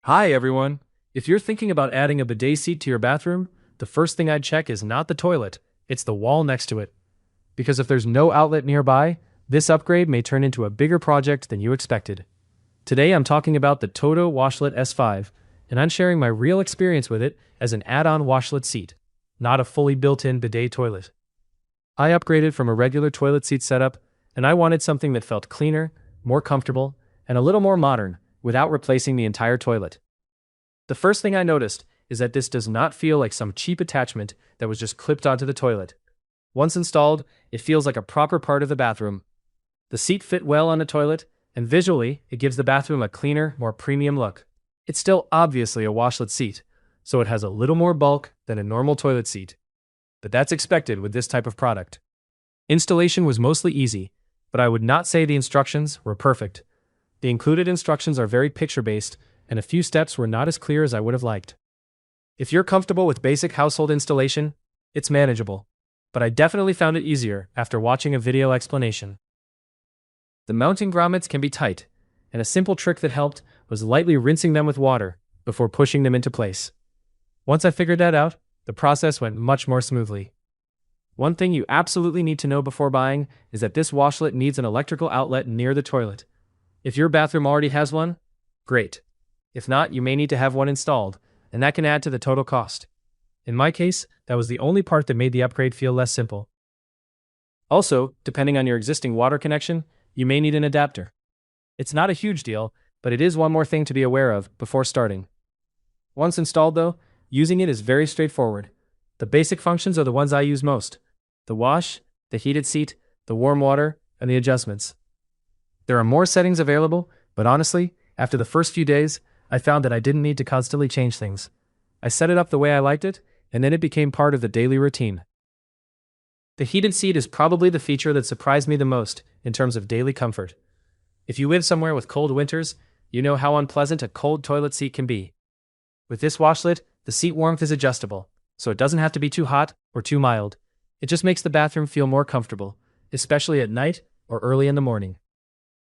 Hi everyone! If you're thinking about adding a bidet seat to your bathroom, the first thing I'd check is not the toilet, it's the wall next to it. Because if there's no outlet nearby, this upgrade may turn into a bigger project than you expected. Today I'm talking about the TOTO WASHLET S5, and I'm sharing my real experience with it as an add-on washlet seat, not a fully built-in bidet toilet. I upgraded from a regular toilet seat setup, and I wanted something that felt cleaner, more comfortable, and a little more modern, without replacing the entire toilet. The first thing I noticed is that this does not feel like some cheap attachment that was just clipped onto the toilet. Once installed, it feels like a proper part of the bathroom. The seat fit well on the toilet, and visually, it gives the bathroom a cleaner, more premium look. It's still obviously a washlet seat, so it has a little more bulk than a normal toilet seat. But that's expected with this type of product. Installation was mostly easy, but I would not say the instructions were perfect. The included instructions are very picture-based, and a few steps were not as clear as I would have liked. If you're comfortable with basic household installation, it's manageable, but I definitely found it easier after watching a video explanation. The mounting grommets can be tight, and a simple trick that helped was lightly rinsing them with water before pushing them into place. Once I figured that out, the process went much more smoothly. One thing you absolutely need to know before buying is that this washlet needs an electrical outlet near the toilet. If your bathroom already has one, great. If not, you may need to have one installed, and that can add to the total cost. In my case, that was the only part that made the upgrade feel less simple. Also, depending on your existing water connection, you may need an adapter. It's not a huge deal, but it is one more thing to be aware of before starting. Once installed though, using it is very straightforward. The basic functions are the ones I use most: the wash, the heated seat, the warm water, and the adjustments. There are more settings available, but honestly, after the first few days, I found that I didn't need to constantly change things. I set it up the way I liked it, and then it became part of the daily routine. The heated seat is probably the feature that surprised me the most in terms of daily comfort. If you live somewhere with cold winters, you know how unpleasant a cold toilet seat can be. With this washlet, the seat warmth is adjustable, so it doesn't have to be too hot or too mild. It just makes the bathroom feel more comfortable, especially at night or early in the morning.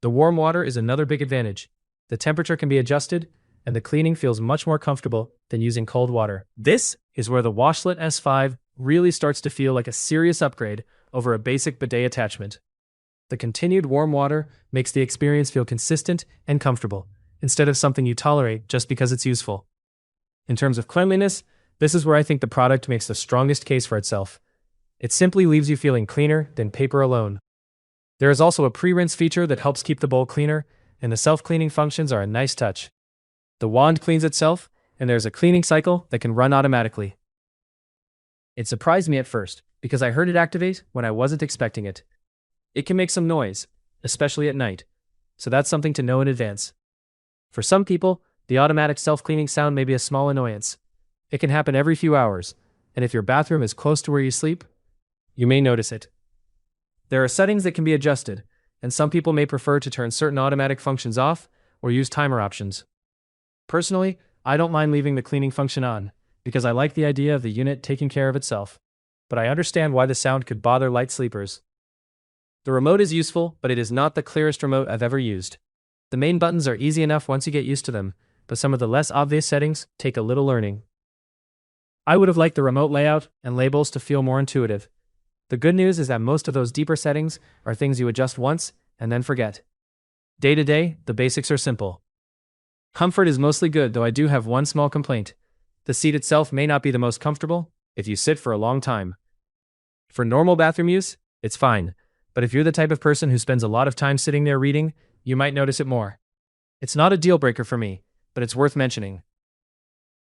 The warm water is another big advantage. The temperature can be adjusted, and the cleaning feels much more comfortable than using cold water. This is where the WASHLET S5 really starts to feel like a serious upgrade over a basic bidet attachment. The continued warm water makes the experience feel consistent and comfortable, instead of something you tolerate just because it's useful. In terms of cleanliness, this is where I think the product makes the strongest case for itself. It simply leaves you feeling cleaner than paper alone. There is also a pre-rinse feature that helps keep the bowl cleaner, and the self-cleaning functions are a nice touch. The wand cleans itself, and there's a cleaning cycle that can run automatically. It surprised me at first, because I heard it activate when I wasn't expecting it. It can make some noise, especially at night, so that's something to know in advance. For some people, the automatic self-cleaning sound may be a small annoyance. It can happen every few hours, and if your bathroom is close to where you sleep, you may notice it. There are settings that can be adjusted, and some people may prefer to turn certain automatic functions off or use timer options. Personally, I don't mind leaving the cleaning function on, because I like the idea of the unit taking care of itself, but I understand why the sound could bother light sleepers. The remote is useful, but it is not the clearest remote I've ever used. The main buttons are easy enough once you get used to them, but some of the less obvious settings take a little learning. I would have liked the remote layout and labels to feel more intuitive. The good news is that most of those deeper settings are things you adjust once and then forget. Day to day, the basics are simple. Comfort is mostly good, though I do have one small complaint. The seat itself may not be the most comfortable if you sit for a long time. For normal bathroom use, it's fine, but if you're the type of person who spends a lot of time sitting there reading, you might notice it more. It's not a deal breaker for me, but it's worth mentioning.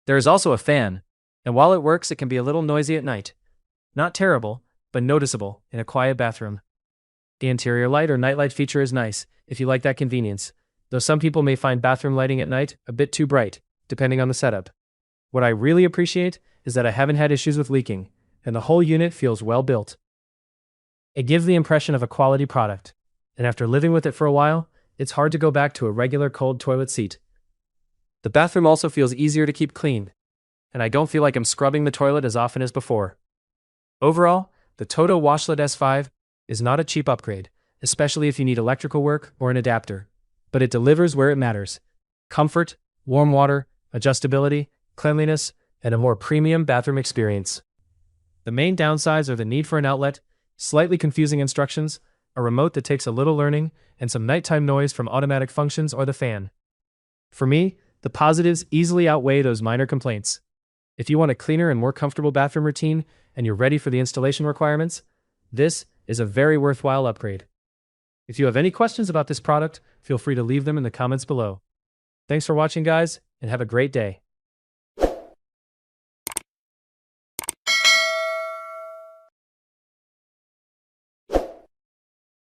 There is also a fan, and while it works, it can be a little noisy at night. Not terrible, but noticeable in a quiet bathroom. The interior light or nightlight feature is nice if you like that convenience, though some people may find bathroom lighting at night a bit too bright, depending on the setup. What I really appreciate is that I haven't had issues with leaking, and the whole unit feels well built. It gives the impression of a quality product, and after living with it for a while, it's hard to go back to a regular cold toilet seat. The bathroom also feels easier to keep clean, and I don't feel like I'm scrubbing the toilet as often as before. Overall, the TOTO WASHLET S5 is not a cheap upgrade, especially if you need electrical work or an adapter, but it delivers where it matters: comfort, warm water, adjustability, cleanliness, and a more premium bathroom experience. The main downsides are the need for an outlet, slightly confusing instructions, a remote that takes a little learning, and some nighttime noise from automatic functions or the fan. For me, the positives easily outweigh those minor complaints. If you want a cleaner and more comfortable bathroom routine and you're ready for the installation requirements, this is a very worthwhile upgrade. If you have any questions about this product, feel free to leave them in the comments below. Thanks for watching, guys, and have a great day.